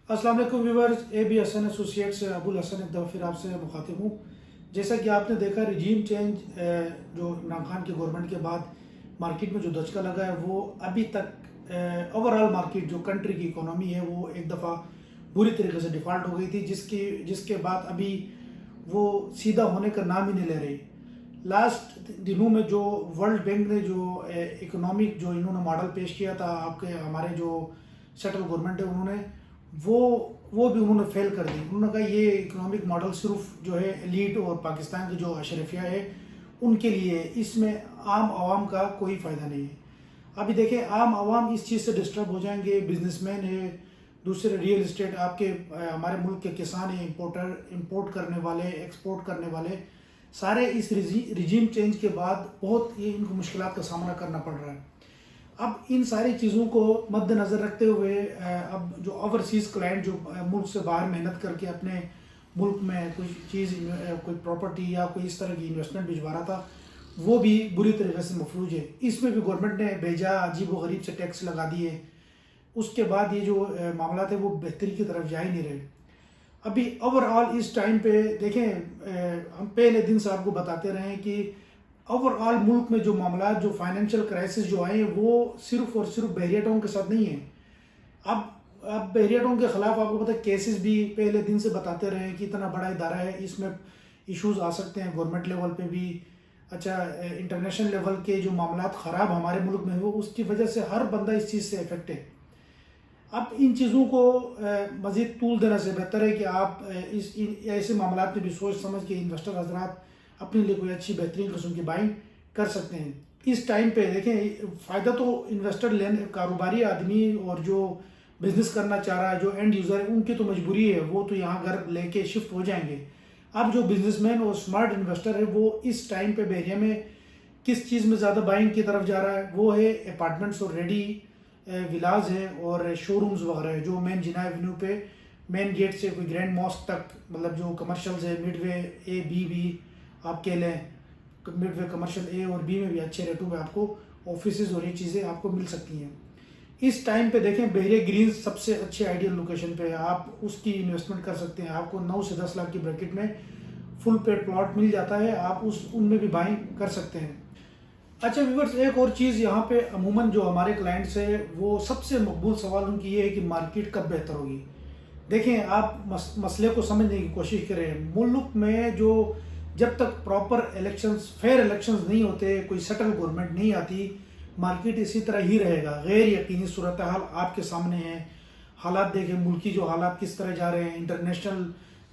अस्सलाम वालेकुम viewers, A B Hasan associate से अबुल हसन एक दफ़ा फिर आपसे मुखातिब हूँ। जैसा कि आपने देखा रिजीम चेंज जो इमरान खान की गवर्नमेंट के बाद मार्केट में जो दचका लगा है वो अभी तक ओवरऑल मार्केट जो कंट्री की इकोनॉमी है वो एक दफ़ा बुरी तरीके से डिफ़ॉल्ट हो गई थी, जिसके बाद अभी वो सीधा होने का नाम ही नहीं ले रही। लास्ट दिनों में जो वर्ल्ड बैंक ने जो इकोनॉमिक जो इन्होंने मॉडल पेश किया था, आपके हमारे जो सेंट्रल गवर्नमेंट है उन्होंने वो भी उन्होंने फेल कर दी। उन्होंने कहा ये इकोनॉमिक मॉडल सिर्फ जो है एलीट और पाकिस्तान की जो अशरफिया है उनके लिए, इसमें आम आवाम का कोई फ़ायदा नहीं है। अभी देखें, आम आवाम इस चीज़ से डिस्टर्ब हो जाएंगे। बिजनेसमैन है, दूसरे रियल इस्टेट, आपके हमारे मुल्क के किसान हैं, इंपोर्ट करने वाले, एक्सपोर्ट करने वाले, सारे इस रिजीम चेंज के बाद बहुत ये इनको मुश्किलात का सामना करना पड़ रहा है। अब इन सारी चीज़ों को मद्देनज़र रखते हुए अब जो ओवरसीज़ क्लाइंट जो मुल्क से बाहर मेहनत करके अपने मुल्क में कोई चीज़, कोई प्रॉपर्टी या कोई इस तरह की इन्वेस्टमेंट भिजवा रहा था, वो भी बुरी तरीके से मफलूज है। इसमें भी गवर्नमेंट ने बेजा अजीब व गरीब से टैक्स लगा दिए। उसके बाद ये जो मामला थे वो बेहतरी की तरफ जा ही नहीं रहे। अभी ओवरऑल इस टाइम पे देखें, हम पहले दिन से आपको बताते रहे हैं कि ओवरऑल मुल्क में जो मामला, जो फाइनेंशियल क्राइसिस जो आए वो सिर्फ और सिर्फ बहरिया टाउन के साथ नहीं है। अब बहरिया टाउन के ख़िलाफ़ आपको पता है केसेस भी पहले दिन से बताते रहे कि इतना बड़ा इदारा है, इसमें इश्यूज़ आ सकते हैं गवर्नमेंट लेवल पे भी। अच्छा, इंटरनेशनल लेवल के जो मामला ख़राब हमारे मुल्क में हो, उसकी वजह से हर बंदा इस चीज़ से इफेक्ट है। अब इन चीज़ों को मज़ीद तूल देने से बेहतर है कि आप ऐसे मामला में भी सोच समझ के इन्वेस्टर हजरात अपने लिए कोई अच्छी बेहतरीन किस्म की बाइंग कर सकते हैं। इस टाइम पे देखें, फ़ायदा तो इन्वेस्टर लेने, कारोबारी आदमी और जो बिज़नेस करना चाह रहा है, जो एंड यूज़र है, उनकी तो मजबूरी है, वो तो यहाँ घर लेके शिफ्ट हो जाएंगे। अब जो बिजनेसमैन और स्मार्ट इन्वेस्टर है वो इस टाइम पे बहरिया में किस चीज़ में ज़्यादा बाइंग की तरफ जा रहा है, वो है अपार्टमेंट्स और रेडी विलाज हैं और शोरूम्स वगैरह है जो मेन जिना एवेन्यू पे मेन गेट से कोई ग्रैंड मॉस्क तक, मतलब जो कमर्शियल्स है, मिडवे ए बी भी आप कह लें, मिडवे कमर्शियल ए और बी में भी अच्छे रेटों में आपको ऑफिसेज और ये चीज़ें आपको मिल सकती हैं। इस टाइम पे देखें, बहरिया ग्रीन सबसे अच्छे आइडियल लोकेशन पे है, आप उसकी इन्वेस्टमेंट कर सकते हैं। आपको 9 से 10 लाख की ब्रैकेट में फुल पेड प्लॉट मिल जाता है, आप उनमें भी बाइंग कर सकते हैं। अच्छा व्यूवर्स, एक और चीज़ यहाँ पे अमूमन जो हमारे क्लाइंट्स है वो सबसे मकबूल सवाल उनकी ये है कि मार्केट कब बेहतर होगी। देखें, आप मसले को समझने की कोशिश करें। मुल्क में जो जब तक प्रॉपर इलेक्शंस, फेयर इलेक्शंस नहीं होते, कोई सेटल गवर्नमेंट नहीं आती, मार्केट इसी तरह ही रहेगा। गैर यकीनी सूरत हाल आपके सामने है। हालात देखें, मुल्की जो हालात किस तरह जा रहे हैं, इंटरनेशनल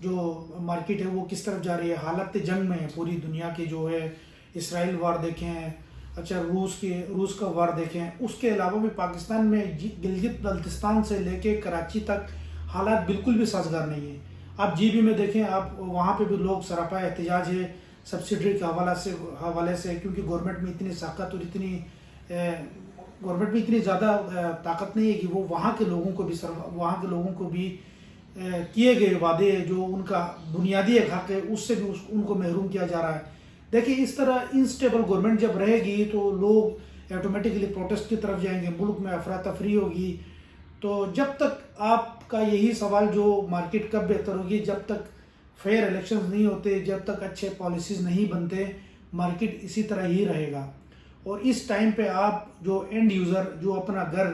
जो मार्केट है वो किस तरफ जा रही है, हालत जंग में है पूरी दुनिया के जो है। इसराइल वार देखें, अच्छा रूस का वार देखें, उसके अलावा भी पाकिस्तान में गिलगित बल्तिस्तान से लेके कराची तक हालात बिल्कुल भी साजगार नहीं है। आप जीबी में देखें, आप वहाँ पे भी लोग सरापा एहतजाज है सब्सिडी के हवाले से, क्योंकि गवर्नमेंट में इतनी ताकत और गवर्नमेंट में इतनी ज़्यादा ताकत नहीं है कि वो वहाँ के लोगों को भी किए गए वादे जो उनका बुनियादी हक है उससे भी उनको महरूम किया जा रहा है। देखिए, इस तरह इनस्टेबल गवर्नमेंट जब रहेगी तो लोग ऑटोमेटिकली प्रोटेस्ट की तरफ जाएंगे, मुल्क में अफरा तफरी होगी। तो जब तक आपका यही सवाल जो मार्केट कब बेहतर होगी, जब तक फेयर इलेक्शंस नहीं होते, जब तक अच्छे पॉलिसीज़ नहीं बनते, मार्केट इसी तरह ही रहेगा। और इस टाइम पे आप जो एंड यूज़र जो अपना घर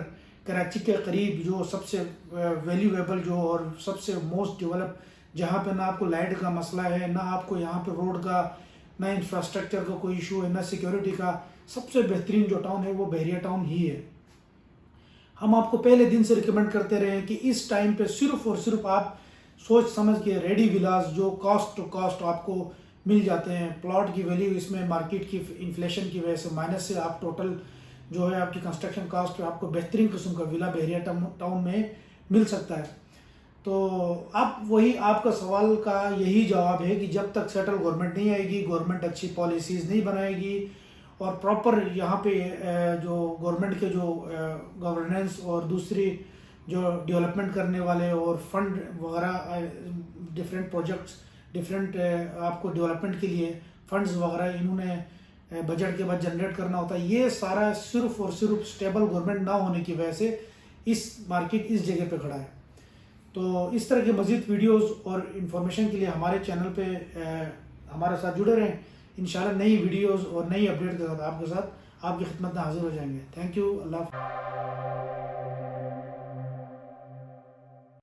कराची के करीब जो सबसे वैल्यूएबल जो और सबसे मोस्ट डेवलप, जहाँ पे ना आपको लाइट का मसला है, ना आपको यहाँ पे रोड का, ना इंफ्रास्ट्रक्चर का कोई इशू है, ना सिक्योरिटी का, सबसे बेहतरीन जो टाउन है वो बहरिया टाउन ही है। हम आपको पहले दिन से रिकमेंड करते रहे हैं कि इस टाइम पे सिर्फ और सिर्फ आप सोच समझ के रेडी विलास जो कॉस्ट टू कॉस्ट आपको मिल जाते हैं। प्लॉट की वैल्यू इसमें मार्केट की इन्फ्लेशन की वजह से माइनस से आप टोटल जो है आपकी कंस्ट्रक्शन कॉस्ट आपको बेहतरीन किस्म का विला बहरिया टाउन में मिल सकता है। तो अब वही आपका सवाल का यही जवाब है कि जब तक सेटल गवर्नमेंट नहीं आएगी, गवर्नमेंट अच्छी पॉलिसीज़ नहीं बनाएगी और प्रॉपर यहाँ पे जो गवर्नमेंट के जो गवर्नेंस और दूसरी जो डेवलपमेंट करने वाले और फंड वगैरह, डिफरेंट प्रोजेक्ट्स, डिफरेंट आपको डेवलपमेंट के लिए फंड्स वगैरह इन्होंने बजट के बाद जनरेट करना होता है। ये सारा सिर्फ और सिर्फ स्टेबल गवर्नमेंट ना होने की वजह से इस मार्केट इस जगह पे खड़ा है। تو اس طرح کے مزید ویڈیوز اور انفارمیشن کے لیے ہمارے چینل پہ ہمارے ساتھ جڑے رہیں. انشاءاللہ نئی ویڈیوز اور نئی اپڈیٹ کے ساتھ آپ کی خدمت میں حاضر ہو جائیں گے. Thank you. اللہ حافظ.